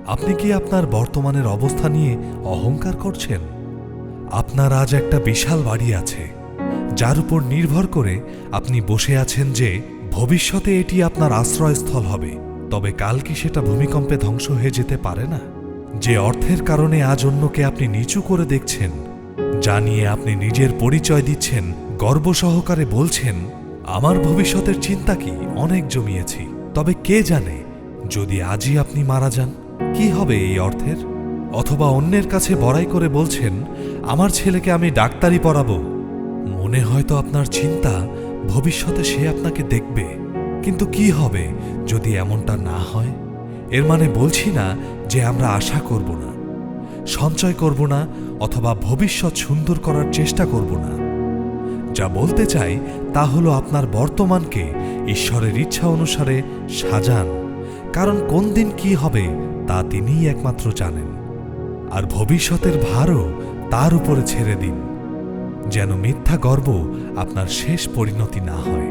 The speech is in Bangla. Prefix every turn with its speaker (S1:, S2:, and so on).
S1: আপনি কি আপনার বর্তমানের অবস্থা নিয়ে অহংকার করছেন? আপনার আজ একটা বিশাল বাড়ি আছে, যার উপর নির্ভর করে আপনি বসে আছেন যে ভবিষ্যতে এটি আপনার আশ্রয়স্থল হবে। তবে কাল কি সেটা ভূমিকম্পে ধ্বংস হয়ে যেতে পারে না? যে অর্থের কারণে আজ অন্যকে আপনি নিচু করে দেখছেন, যা নিয়ে আপনি নিজের পরিচয় দিচ্ছেন, গর্ব সহকারে বলছেন, আমার ভবিষ্যতের চিন্তা কি অনেক জমিয়েছি। তবে কে জানে, যদি আজই আপনি মারা যান, কি হবে এই অর্থের? অথবা অন্যের কাছে বড়াই করে বলছেন, আমার ছেলেকে আমি ডাক্তারি পড়াবো। মনে হয়তো আপনার চিন্তা ভবিষ্যতে সে আপনাকে দেখবে। কিন্তু কি হবে যদি এমনটা না হয়? এর মানে বলছি না যে আমরা আশা করব না, সঞ্চয় করব না, অথবা ভবিষ্যৎ সুন্দর করার চেষ্টা করব না। যা বলতে চাই তা হলো আপনার বর্তমানকে ঈশ্বরের ইচ্ছা অনুসারে সাজান, কারণ কোন দিন কি হবে তা তিনিই একমাত্র জানেন। আর ভবিষ্যতের ভারও তার উপরে ছেড়ে দিন, যেন মিথ্যা গর্ব আপনার শেষ পরিণতি না হয়।